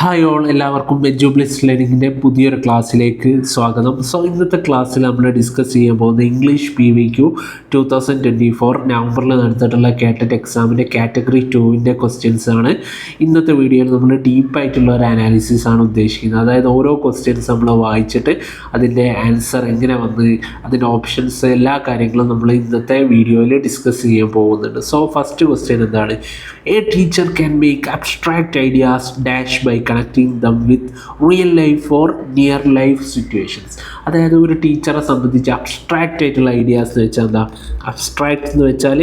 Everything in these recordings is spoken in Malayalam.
ഹായ് ഓൾ, എല്ലാവർക്കും എഡ്യൂബ്ലിസ് ലേണിങ്ങിൻ്റെ പുതിയൊരു ക്ലാസ്സിലേക്ക് സ്വാഗതം. ഇന്നത്തെ ക്ലാസ്സിൽ നമ്മൾ ഡിസ്കസ് ചെയ്യാൻ പോകുന്നത് ഇംഗ്ലീഷ് PVQ 2024 നവംബറിൽ നടത്തിയിട്ടുള്ള കാറ്ററ്റ് എക്സാമിൻ്റെ കാറ്റഗറി 2ൻ്റെ ക്വസ്റ്റ്യൻസ് ആണ്. ഇന്നത്തെ വീഡിയോയിൽ നമ്മൾ ഡീപ്പായിട്ടുള്ള ഒരു അനാലിസിസ് ആണ് ഉദ്ദേശിക്കുന്നത്. അതായത് ഓരോ ക്വസ്റ്റ്യൻസ് നമ്മൾ വായിച്ചിട്ട് അതിൻ്റെ ആൻസർ എങ്ങനെ വന്ന് അതിൻ്റെ ഓപ്ഷൻസ് എല്ലാ കാര്യങ്ങളും നമ്മൾ ഇന്നത്തെ വീഡിയോയിൽ ഡിസ്കസ് ചെയ്യാൻ പോകുന്നുണ്ട്. ഫസ്റ്റ് ക്വസ്റ്റ്യൻ എന്താണ്? A teacher can make abstract ideas dash by connecting them with real life or near life situations. അതായത് ഒരു ടീച്ചറെ സംബന്ധിച്ച് അബ്സ്ട്രാക്റ്റ് ആയിട്ടുള്ള ഐഡിയാസ് എന്ന് വെച്ചാൽ എന്താ? അബ്സ്ട്രാക്റ്റ് എന്ന് വെച്ചാൽ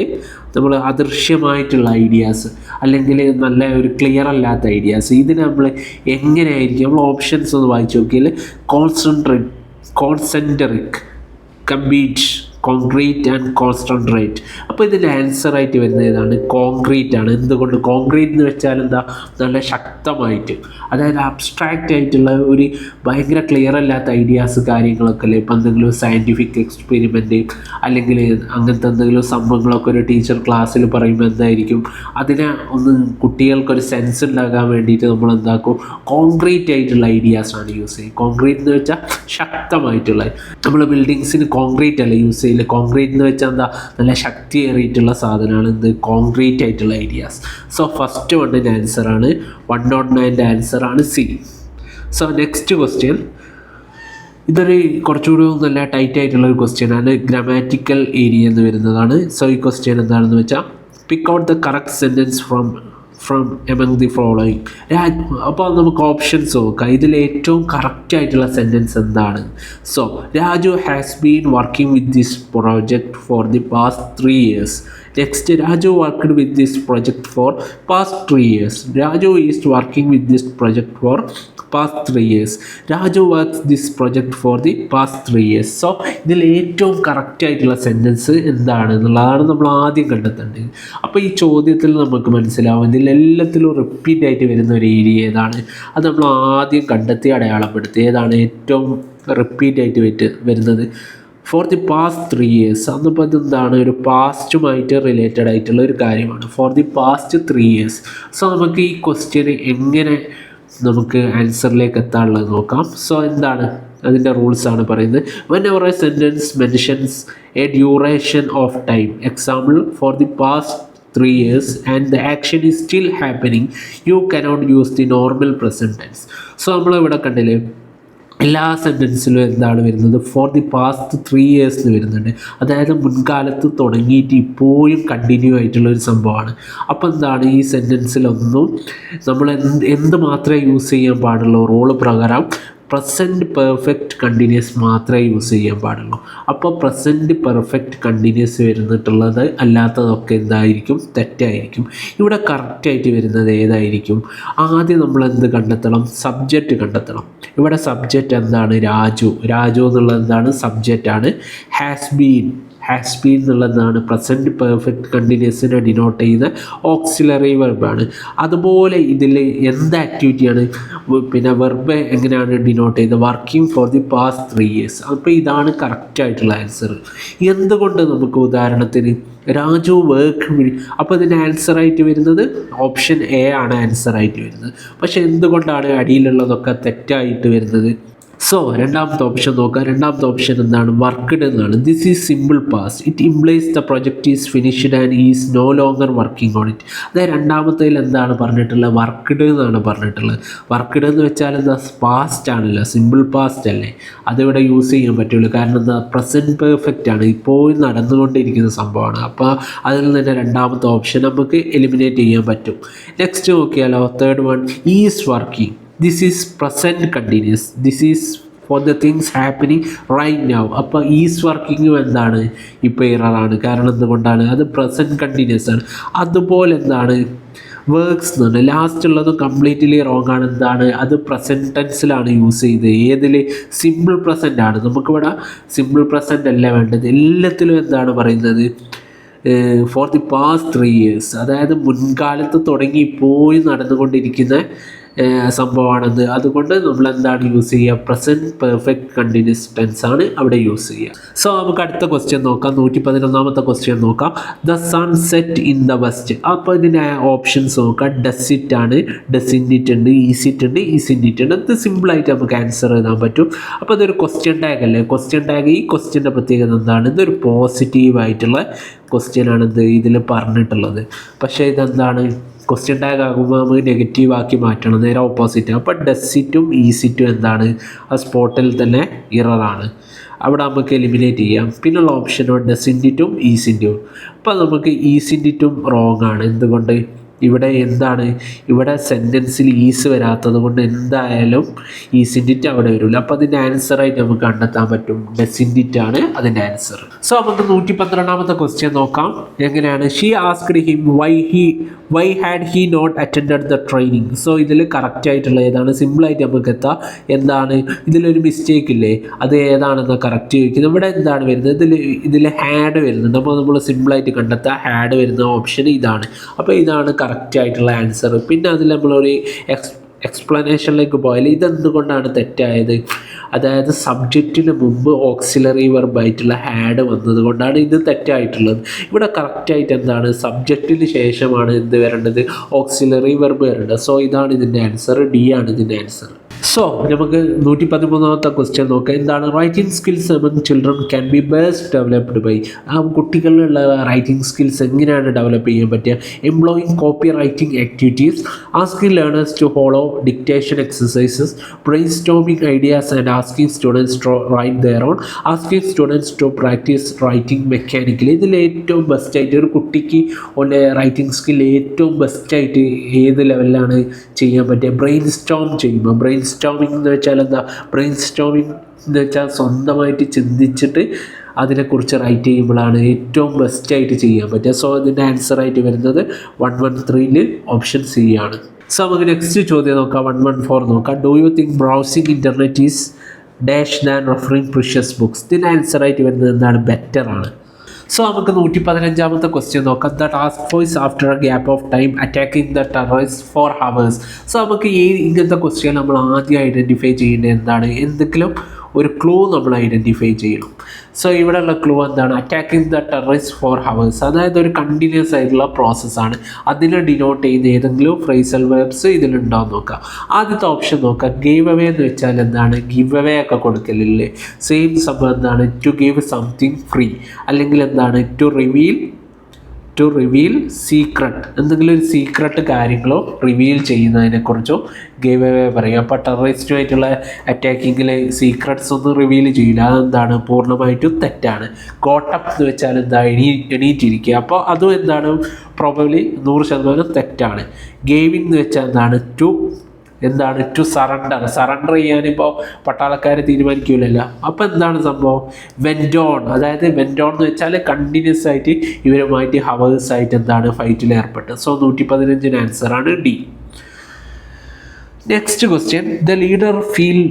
നമ്മൾ അദൃശ്യമായിട്ടുള്ള ഐഡിയാസ് അല്ലെങ്കിൽ നല്ല ഒരു ക്ലിയർ അല്ലാത്ത ഐഡിയാസ്. ഇതിന് നമ്മൾ എങ്ങനെയായിരിക്കും നമ്മൾ ഓപ്ഷൻസ് ഒന്ന് വായിച്ച് നോക്കിയാൽ concentric, compete, concrete and concentrate. അപ്പോൾ ഇതിൻ്റെ ആൻസറായിട്ട് വരുന്നത് ഏതാണ്? കോൺക്രീറ്റ് ആണ്. എന്തുകൊണ്ട്? കോൺക്രീറ്റ് എന്ന് വെച്ചാൽ എന്താ? നല്ല ശക്തമായിട്ട്, അതായത് അബ്സ്ട്രാക്റ്റ് ആയിട്ടുള്ള ഒരു ഭയങ്കര ക്ലിയർ അല്ലാത്ത ഐഡിയാസ് കാര്യങ്ങളൊക്കെ അല്ലേ. ഇപ്പം എന്തെങ്കിലും സയൻറ്റിഫിക് എക്സ്പെരിമെൻറ്റ് അല്ലെങ്കിൽ അങ്ങനത്തെ എന്തെങ്കിലും സംഭവങ്ങളൊക്കെ ഒരു ടീച്ചർ ക്ലാസ്സിൽ പറയുമ്പോൾ എന്തായിരിക്കും, അതിനെ ഒന്ന് കുട്ടികൾക്കൊരു സെൻസ് ഉണ്ടാകാൻ വേണ്ടിയിട്ട് നമ്മൾ എന്താക്കും? കോൺക്രീറ്റ് ആയിട്ടുള്ള ഐഡിയാസാണ് യൂസ് ചെയ്യും. കോൺക്രീറ്റ് എന്ന് വെച്ചാൽ ശക്തമായിട്ടുള്ള, നമ്മൾ ബിൽഡിങ്സിന് കോൺക്രീറ്റ് അല്ല യൂസ് ചെയ്യില്ല. കോൺക്രീറ്റ് എന്ന് വെച്ചാൽ എന്താ? നല്ല ശക്തിയേറിയിട്ടുള്ള സാധനമാണ് എന്ത്? കോൺക്രീറ്റ് ആയിട്ടുള്ള ഐഡിയാസ്. ഫസ്റ്റ് വണ്ണിൻ്റെ ആൻസറാണ് 109ൻ്റെ ആൻസറാണ് C. നെക്സ്റ്റ് ക്വസ്റ്റ്യൻ, ഇതൊരു കുറച്ചുകൂടി നല്ല ടൈറ്റ് ആയിട്ടുള്ള ഒരു ക്വസ്റ്റ്യൻ ആണ്. ഗ്രാമാറ്റിക്കൽ ഏരിയ എന്ന് വരുന്നതാണ്. ഈ ക്വസ്റ്റ്യൻ എന്താണെന്ന് വെച്ചാൽ pick out the correct sentence from among the following. അപ്പോൾ നമുക്ക് ഓപ്ഷൻസ് നോക്കാം. ഇതിൽ ഏറ്റവും കറക്റ്റായിട്ടുള്ള സെൻറ്റൻസ് എന്താണ്? Raju has been working with this project for the past 3 years. Next, Raju worked with this project for past 3 years. Raju is working with this project for past 3 years. Raju works this project for the past 3 years. ഇതിൽ ഏറ്റവും കറക്റ്റായിട്ടുള്ള സെൻറ്റൻസ് എന്താണ് എന്നുള്ളതാണ് നമ്മൾ ആദ്യം കണ്ടെത്തേണ്ടത്. അപ്പോൾ ഈ ചോദ്യത്തിൽ നമുക്ക് മനസ്സിലാവും ഇതിലെല്ലാത്തിലും റിപ്പീറ്റ് ആയിട്ട് വരുന്ന ഒരു ഏരിയ ഏതാണ്? അത് നമ്മൾ ആദ്യം കണ്ടെത്തി അടയാളപ്പെടുത്തി. ഏതാണ് ഏറ്റവും റിപ്പീറ്റ് ആയിട്ട് വരുന്നത്? For the past 3 years. അന്നിപ്പോൾ അതെന്താണ്? ഒരു പാസ്റ്റുമായിട്ട് റിലേറ്റഡ് ആയിട്ടുള്ള ഒരു കാര്യമാണ്. For the past 3 years. നമുക്ക് ഈ ക്വസ്റ്റ്യന് എങ്ങനെ നമുക്ക് ആൻസറിലേക്ക് എത്താനുള്ളത് നോക്കാം. എന്താണ് അതിൻ്റെ റൂൾസാണ് പറയുന്നത്. whenever a sentence mentions a duration of time, example for the past 3 years and the action is still happening, you cannot use the normal present tense. നമ്മളിവിടെ കണ്ടില്ലേ, എല്ലാ സെൻറ്റൻസിലും എന്താണ് വരുന്നത്? ഫോർ ദി പാസ്റ്റ് 3 years എന്ന് വരുന്നുണ്ട്. അതായത് മുൻകാലത്ത് തുടങ്ങിയിട്ട് ഇപ്പോഴും കണ്ടിന്യൂ ആയിട്ടുള്ളൊരു സംഭവമാണ്. അപ്പോൾ എന്താണ് ഈ സെൻറ്റൻസിലൊന്നും നമ്മൾ എന്ത് മാത്രമേ യൂസ് ചെയ്യാൻ പാടുള്ളൂ? റൂള് പ്രകാരം പ്രസൻറ്റ് പെർഫെക്റ്റ് കണ്ടിന്യൂസ് മാത്രമേ യൂസ് ചെയ്യാൻ പാടുള്ളൂ. അപ്പോൾ പ്രസൻറ്റ് പെർഫെക്റ്റ് കണ്ടിന്യൂസ് വരുന്നിട്ടുള്ളത് അല്ലാത്തതൊക്കെ എന്തായിരിക്കും? തെറ്റായിരിക്കും. ഇവിടെ കറക്റ്റായിട്ട് വരുന്നത് ഏതായിരിക്കും? ആദ്യം നമ്മൾ എന്ത് കണ്ടെത്തണം? സബ്ജക്റ്റ് കണ്ടെത്തണം. ഇവിടെ സബ്ജക്റ്റ് എന്താണ്? രാജു. രാജു എന്നുള്ളത് എന്താണ്? സബ്ജക്റ്റാണ്. ഹാസ് ബീൻ എന്നുള്ളതാണ് പ്രസൻറ്റ് പെർഫെക്റ്റ് കണ്ടിന്യൂസിനെ ഡിനോട്ട് ചെയ്യുന്ന ഓക്സിലറി വെർബാണ്. അതുപോലെ ഇതിൽ എന്ത് ആക്ടിവിറ്റിയാണ്? വെർബ് എങ്ങനെയാണ് ഡിനോട്ട് ചെയ്യുന്നത്? Working for the past 3 years. അപ്പോൾ ഇതാണ് കറക്റ്റായിട്ടുള്ള ആൻസർ. എന്തുകൊണ്ട്? നമുക്ക് ഉദാഹരണത്തിന് രാജു വർക്ക്, അപ്പോൾ ഇതിൻ്റെ ആൻസറായിട്ട് വരുന്നത് ഓപ്ഷൻ A ആണ് ആൻസറായിട്ട് വരുന്നത്. പക്ഷേ എന്തുകൊണ്ടാണ് അടിയിലുള്ളതൊക്കെ തെറ്റായിട്ട് വരുന്നത്? രണ്ടാമത്തെ ഓപ്ഷൻ നോക്കാം. രണ്ടാമത്തെ ഓപ്ഷൻ എന്താണ്? വർക്ക്ഡ് എന്നാണ്. This is simple past. It implies the project is finished and is no longer working on it. അതായത് രണ്ടാമത്തേൽ എന്താണ് പറഞ്ഞിട്ടുള്ളത്? വർക്ക്ഡ് എന്നാണ് പറഞ്ഞിട്ടുള്ളത്. വർക്ക്ഡ് എന്ന് വെച്ചാൽ എന്താ? പാസ്റ്റ് ആണല്ലോ, സിമ്പിൾ പാസ്റ്റ് അല്ലേ. അതിവിടെ യൂസ് ചെയ്യാൻ പറ്റുള്ളൂ. കാരണം എന്താ? പ്രസൻറ്റ് പെർഫെക്റ്റ് ആണ്, ഇപ്പോഴും നടന്നുകൊണ്ടിരിക്കുന്ന സംഭവമാണ്. അപ്പോൾ അതിൽ തന്നെ രണ്ടാമത്തെ ഓപ്ഷൻ നമുക്ക് എലിമിനേറ്റ് ചെയ്യാൻ പറ്റും. നെക്സ്റ്റ് നോക്കിയാലോ, third one, is working. This is present continuous. This is for the things happening right now. അപ്പോൾ ഈസ് വർക്കിംഗ് എന്താണ്? ഇപ്പോൾ എററാണ്. കാരണം എന്തുകൊണ്ടാണ്? അത് പ്രസൻറ്റ് കണ്ടിന്യൂസ് ആണ്. അതുപോലെ എന്താണ്? വർക്ക്സ് എന്നാണ് ലാസ്റ്റ് ഉള്ളത്. കംപ്ലീറ്റ്ലി റോങ് ആണ്. എന്താണ്? അത് പ്രസൻറ്റ് ടെൻസിലാണ് യൂസ് ചെയ്തത്. ഏതിൽ? സിമ്പിൾ പ്രസൻ്റ് ആണ്. നമുക്കിവിടെ സിമ്പിൾ പ്രസൻ്റ് അല്ല വേണ്ടത്. എല്ലാത്തിലും എന്താണ് പറയുന്നത്? For the past 3 years. അതായത് മുൻകാലത്ത് തുടങ്ങി ഇപ്പോഴും നടന്നുകൊണ്ടിരിക്കുന്ന സംഭവമാണെന്ന്. അതുകൊണ്ട് നമ്മൾ എന്താണ് യൂസ് ചെയ്യുക, പ്രസൻറ്റ് പെർഫെക്റ്റ് കണ്ടിന്യൂസ് ടെൻസ് ആണ് അവിടെ യൂസ് ചെയ്യുക. സോ നമുക്ക് അടുത്ത ക്വസ്റ്റ്യൻ നോക്കാം. 111ാമത്തെ ക്വസ്റ്റ്യൻ നോക്കാം. The sun set in the west. അപ്പോൾ ഇതിൻ്റെ ഓപ്ഷൻസ് നോക്കാം. ഡസ് ഇറ്റ് ആണ്, ഡസിൻ്റ് ഇറ്റ് ഉണ്ട്, ഈസ് ഇറ്റ് ഉണ്ട്, ഈസിൻ്റ് ഇറ്റ് ഉണ്ട്. ഇത് സിമ്പിളായിട്ട് നമുക്ക് ആൻസർ എഴുതാൻ പറ്റും. അപ്പോൾ ഇതൊരു ക്വസ്റ്റ്യൻ ടാഗ് അല്ലേ. ക്വസ്റ്റ്യൻ ടാഗ്, ഈ ക്വസ്റ്റ്യൻ്റെ പ്രത്യേകത എന്താണ്, ഇതൊരു പോസിറ്റീവായിട്ടുള്ള ക്വസ്റ്റ്യൻ ആണ് ഇതിൽ പറഞ്ഞിട്ടുള്ളത്. പക്ഷേ ഇതെന്താണ്, ക്വസ്റ്റ്യൻ ടാഗ് ആകുമ്പോൾ നമുക്ക് നെഗറ്റീവ് ആക്കി മാറ്റണം, നേരെ ഓപ്പോസിറ്റ്. അപ്പോൾ ഡസിറ്റും ഈസിറ്റും എന്താണ്, ആ സ്പോട്ടിൽ തന്നെ ഇററാണ്, അവിടെ നമുക്ക് എലിമിനേറ്റ് ചെയ്യാം. പിന്നുള്ള ഓപ്ഷനോ ഡസിൻറ്റിറ്റും ഈസിൻറ്റും. അപ്പോൾ നമുക്ക് ഈസിൻറ്റിറ്റും റോങ് ആണ്. എന്തുകൊണ്ട്, ഇവിടെ എന്താണ്, ഇവിടെ സെൻറ്റൻസിൽ ഈസ് വരാത്തത് കൊണ്ട് എന്തായാലും ഈസിൻറ്റിറ്റ് അവിടെ വരില്ല. അപ്പോൾ അതിൻ്റെ ആൻസറായിട്ട് നമുക്ക് കണ്ടെത്താൻ പറ്റും, ഡസിൻറ്റിറ്റ് ആണ് അതിൻ്റെ ആൻസർ. സോ നമുക്ക് 112ാമത്തെ ക്വസ്റ്റ്യൻ നോക്കാം. എങ്ങനെയാണ്, she asked him why had he not attended the training. So ഇതിൽ കറക്റ്റ് ആയിട്ടുള്ള ഏതാണ്, സിമ്പിളായിട്ട് നമുക്ക് എത്താം. എന്താണ് ഇതിലൊരു മിസ്റ്റേക്ക് ഇല്ലേ, അത് ഏതാണെന്ന് കറക്റ്റ് ചോദിക്കുന്നത്. ഇവിടെ എന്താണ് വരുന്നത്, ഇതിൽ ഹാഡ് വരുന്നുണ്ട്. അപ്പോൾ നമ്മൾ സിമ്പിളായിട്ട് കണ്ടെത്താം, ഹാഡ് വരുന്ന ഓപ്ഷൻ ഇതാണ്. അപ്പോൾ ഇതാണ് കറക്റ്റ് ആയിട്ടുള്ള ആൻസർ. പിന്നെ അതിൽ നമ്മളൊരു എക്സ്പ്ലനേഷനിലേക്ക് പോയാൽ ഇതെന്തുകൊണ്ടാണ് തെറ്റായത്, അതായത് സബ്ജക്റ്റിന് മുമ്പ് ഓക്സിലറി വെർബായിട്ടുള്ള ഹാഡ് വന്നത് കൊണ്ടാണ് ഇത് തെറ്റായിട്ടുള്ളത്. ഇവിടെ കറക്റ്റായിട്ട് എന്താണ്, സബ്ജക്റ്റിന് ശേഷമാണ് എന്ത് വരേണ്ടത്, ഓക്സിലറി വെർബ് വരേണ്ടത്. സോ ഇതാണ് ഇതിൻ്റെ ആൻസർ, ഡി ആണ് ഇതിൻ്റെ ആൻസർ. സോ നമുക്ക് 113ാമത്തെ ക്വസ്റ്റ്യൻ നോക്കാം. എന്താണ്, writing skills among children can be best developed by. ആ കുട്ടികളിലുള്ള റൈറ്റിംഗ് സ്കിൽസ് എങ്ങനെയാണ് ഡെവലപ്പ് ചെയ്യാൻ പറ്റുക, employing copy writing activities, asking learners to follow dictation exercises, brainstorming ideas and asking students to write their own, asking students to practise writing mechanically. ഇതിൽ ഏറ്റവും ബെസ്റ്റായിട്ട് ഒരു കുട്ടിക്ക് ഒരു റൈറ്റിംഗ് സ്കിൽ ഏറ്റവും ബെസ്റ്റായിട്ട് ഏത് ലെവലിലാണ് ചെയ്യാൻ പറ്റുക, ബ്രെയിൻ സ്റ്റോം ചെയ്യുമ്പോൾ. ബ്രെയിൻ സ്റ്റോമിംഗ് എന്ന് വെച്ചാൽ എന്താ, ബ്രെയിൻ സ്റ്റോമിംഗ് എന്ന് വെച്ചാൽ സ്വന്തമായിട്ട് ചിന്തിച്ചിട്ട് അതിനെക്കുറിച്ച് റൈറ്റ് ചെയ്യുമ്പോഴാണ് ഏറ്റവും ബെസ്റ്റായിട്ട് ചെയ്യാൻ പറ്റുക. സോ ഇതിൻ്റെ ആൻസറായിട്ട് വരുന്നത് 113 ഓപ്ഷൻ സി ആണ്. സോ നമുക്ക് നെക്സ്റ്റ് ചോദ്യം നോക്കാം. 114 നോക്കാം. Do you think browsing internet is dash than referring precious books. ഇതിൻ്റെ ആൻസറായിട്ട് വരുന്നത് എന്താണ്, ബെറ്റർ ആണ്. സോ നമുക്ക് 115ാമത്തെ ക്വസ്റ്റ്യൻ നോക്കാം. The task force after a gap of time attacking the terrorist for hours. So നമുക്ക് ഇങ്ങനത്തെ ക്വസ്റ്റ്യൻ നമ്മൾ ആദ്യം ഐഡൻറ്റിഫൈ ചെയ്യേണ്ടത് എന്താണ്, എന്തെങ്കിലും ഒരു ക്ലൂ നമ്മൾ ഐഡൻറ്റിഫൈ ചെയ്യണം. സോ ഇവിടെയുള്ള ക്ലൂ എന്താണ്, attacking the terrorist for hours, അതായത് ഒരു കണ്ടിന്യൂസ് ആയിട്ടുള്ള പ്രോസസ്സാണ്. അതിനെ ഡിനോട്ട് ചെയ്യുന്ന ഏതെങ്കിലും ഫ്രേസൽ വേർബ്സ് ഇതിലുണ്ടോ എന്ന് നോക്കാം. ആദ്യത്തെ ഓപ്ഷൻ നോക്കാം, ഗീവ് അവേ എന്ന് വെച്ചാൽ എന്താണ്, ഗിവ് അവേ ഒക്കെ കൊടുക്കലില്ലേ, സെയിം സംഭവം എന്താണ്, ടു ഗിവ് സംതിങ് ഫ്രീ, അല്ലെങ്കിൽ എന്താണ്, ടു റിവീൽ സീക്രട്ട്, എന്തെങ്കിലും ഒരു സീക്രട്ട് കാര്യങ്ങളോ റിവീൽ ചെയ്യുന്നതിനെക്കുറിച്ചോ ഗീവ് അവേ പറയുക. അപ്പോൾ ടെററിസ്റ്റുമായിട്ടുള്ള അറ്റാക്കിങ്ങിൽ സീക്രട്സ് ഒന്നും റിവീൽ ചെയ്യില്ല, അതെന്താണ്, പൂർണ്ണമായിട്ടും തെറ്റാണ്. ഗോട്ടപ്പ് എന്ന് വെച്ചാൽ എന്താ, എണീറ്റിരിക്കുക, അപ്പോൾ അതും എന്താണ്, പ്രോബബ്ലി 100% തെറ്റാണ്. ഗേവിങ് എന്ന് വെച്ചാൽ എന്താണ്, ടു സറണ്ടർ ചെയ്യാനിപ്പോൾ പട്ടാളക്കാർ തീരുമാനിക്കില്ലല്ലോ. അപ്പോൾ എന്താണ് സംഭവം, വെൻഡോൺ, അതായത് വെൻഡോൺ എന്ന് വെച്ചാൽ കണ്ടിന്യൂസ് ആയിട്ട് ഇവരുമായിട്ട് ഹവേഴ്സ് ആയിട്ട് എന്താണ് ഫൈറ്റിൽ ഏർപ്പെട്ടത്. സോ 115 ആൻസറാണ് D. Next question, the leader feel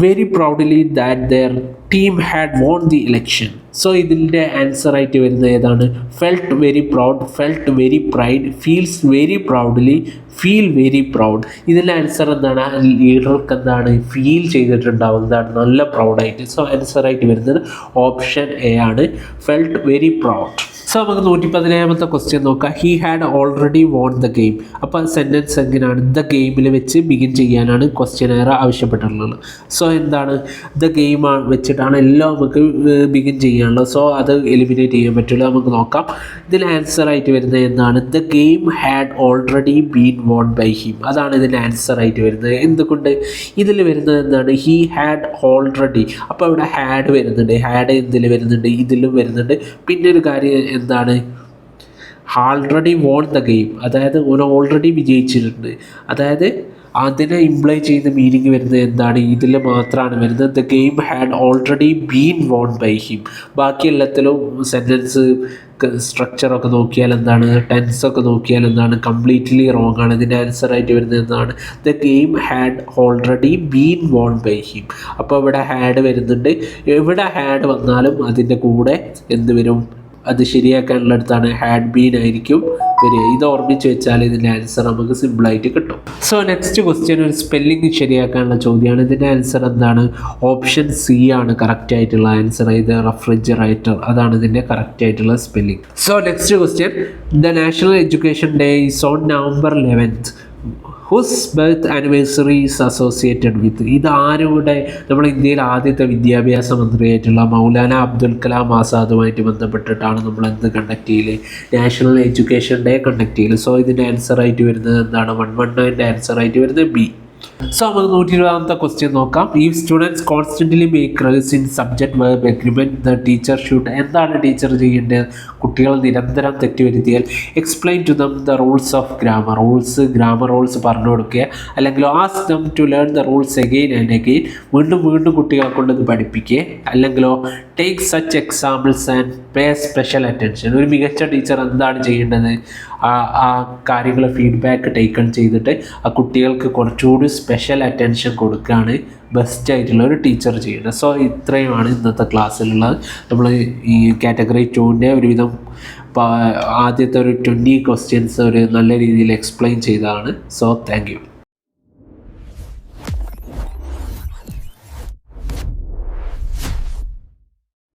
very proudly that their team had won the election. So ഇതിൻ്റെ ആൻസറായിട്ട് വരുന്നത് ഏതാണ്, felt very proud, felt very pride, feels very proudly, feel very proud. ഇതിൻ്റെ ആൻസർ എന്താണ്, ലീഡർക്ക് എന്താണ് ഫീൽ ചെയ്തിട്ടുണ്ടാവും, എന്താണ് നല്ല പ്രൗഡായിട്ട്. സോ ആൻസറായിട്ട് വരുന്നത് ഓപ്ഷൻ എ ആണ്, ഫെൽറ്റ് വെരി പ്രൗഡ്. സോ നമുക്ക് 117ാമത്തെ ക്വസ്റ്റ്യൻ നോക്കാം. He had already won the game. അപ്പോൾ സെൻറ്റൻസ് എങ്ങനെയാണ്, ദ ഗെയിമിൽ വെച്ച് ബിഗിൻ ചെയ്യാനാണ് ക്വസ്റ്റ്യനെയർ ആവശ്യപ്പെട്ടിട്ടുള്ളത്. സോ എന്താണ്, ദ ഗെയിം വെച്ചിട്ടാണ് എല്ലാം നമുക്ക് ബിഗിൻ ചെയ്യാനുള്ളത്. സോ അത് എലിമിനേറ്റ് ചെയ്യാൻ പറ്റില്ല. നമുക്ക് നോക്കാം. ഇതിൽ ആൻസറായിട്ട് വരുന്നത് എന്താണ്, the game had already been won by him. അതാണ് ഇതിൻ്റെ ആൻസറായിട്ട് വരുന്നത്. എന്തുകൊണ്ട്, ഇതിൽ വരുന്നത് എന്താണ്, ഹി ഹാഡ് ഓൾറെഡി. അപ്പോൾ ഇവിടെ ഹാഡ് വരുന്നുണ്ട്, ഹാഡ് എന്തിൽ വരുന്നുണ്ട്, ഇതിലും വരുന്നുണ്ട്. പിന്നെ ഒരു കാര്യം എന്താണ്, ആൾറെഡി വോൺ ദ ഗെയിം, അതായത് ഓൾറെഡി വിജയിച്ചിട്ടുണ്ട്. അതായത് അതിനെ ഇംപ്ലൈ ചെയ്യുന്ന മീനിങ് വരുന്നത് എന്താണ്, ഇതിൽ മാത്രമാണ് വരുന്നത്, the game had already been won by him. ബാക്കി എല്ലാത്തിലും സെൻറ്റൻസ് സ്ട്രക്ചറൊക്കെ നോക്കിയാൽ എന്താണ്, ടെൻസൊക്കെ നോക്കിയാൽ എന്താണ്, കംപ്ലീറ്റ്ലി റോങ് ആണ്. ഇതിൻ്റെ ആൻസറായിട്ട് വരുന്നത് എന്താണ്, the game had already been won by him. അപ്പോൾ ഇവിടെ ഹാഡ് വരുന്നുണ്ട്. എവിടെ ഹാഡ് വന്നാലും അതിൻ്റെ കൂടെ എന്ത് വരും, അത് ശരിയാക്കാനുള്ളടത്താണ് ഹാഡ് ബീൻ ആയിരിക്കും വരിക. ഇത് ഓർമ്മിച്ച് വെച്ചാൽ ഇതിൻ്റെ ആൻസർ നമുക്ക് സിമ്പിളായിട്ട് കിട്ടും. സോ നെക്സ്റ്റ് ക്വസ്റ്റ്യൻ ഒരു സ്പെല്ലിംഗ് ശരിയാക്കാനുള്ള ചോദ്യമാണ്. ഇതിൻ്റെ ആൻസർ എന്താണ്? ഓപ്ഷൻ സി ആണ് കറക്റ്റ് ആയിട്ടുള്ള ആൻസർ. ഇത് റെഫ്രിജറേറ്റർ, അതാണ് ഇതിൻ്റെ കറക്റ്റ് ആയിട്ടുള്ള spelling. So next question, the national education day is on November 11th. Who's birth anniversary is associated with. ഇത് ആരുടെ? നമ്മുടെ ഇന്ത്യയിൽ ആദ്യത്തെ വിദ്യാഭ്യാസ മന്ത്രിയായിട്ടുള്ള മൗലാന അബ്ദുൽ കലാം ആസാദുമായിട്ട് ബന്ധപ്പെട്ടിട്ടാണ് നമ്മൾ എന്ത് കണ്ടക്ട് ചെയ്യല്? നാഷണൽ എഡ്യൂക്കേഷൻ ഡേ കണ്ടക്ട് ചെയ്യല്. സോ ഇതിൻ്റെ ആൻസറായിട്ട് വരുന്നത് എന്താണ്? 119ൻ്റെ ആൻസറായിട്ട് വരുന്നത് ബി. സോ നമുക്ക് 120ാമത്തെ ക്വസ്റ്റ്യൻ നോക്കാം. ഈ students constantly make errors in subject verb agreement the teacher should. എന്താണ് ടീച്ചർ ചെയ്യേണ്ടത്? കുട്ടികൾ നിരന്തരം തെറ്റുവരുത്തിയാൽ explain to them the rules of grammar. Grammar rules പറഞ്ഞു കൊടുക്കുക. അല്ലെങ്കിൽ ask them to learn the rules again and again. വീണ്ടും വീണ്ടും കുട്ടികളെ കൊണ്ടത് പഠിപ്പിക്കുക. അല്ലെങ്കിലോ take such examples and pay special attention. ഒരു മികച്ച ടീച്ചർ എന്താണ് ചെയ്യേണ്ടത്? ആ കാര്യങ്ങൾ ഫീഡ്ബാക്ക് ടേക്കൺ ചെയ്തിട്ട് ആ കുട്ടികൾക്ക് കുറച്ചുകൂടി സ്പെഷ്യൽ അറ്റൻഷൻ കൊടുക്കുകയാണ് ബെസ്റ്റ് ആയിട്ടുള്ള ഒരു ടീച്ചർ ചെയ്യുന്നത്. സോ ഇത്രയുമാണ് ഇന്നത്തെ ക്ലാസ്സിലുള്ളത്. നമ്മൾ ഈ കാറ്റഗറി 2ൻ്റെ ഒരുവിധം ആദ്യത്തെ ഒരു 20 ക്വസ്റ്റ്യൻസ് ഒരു നല്ല രീതിയിൽ എക്സ്പ്ലെയിൻ ചെയ്തതാണ്. So thank you.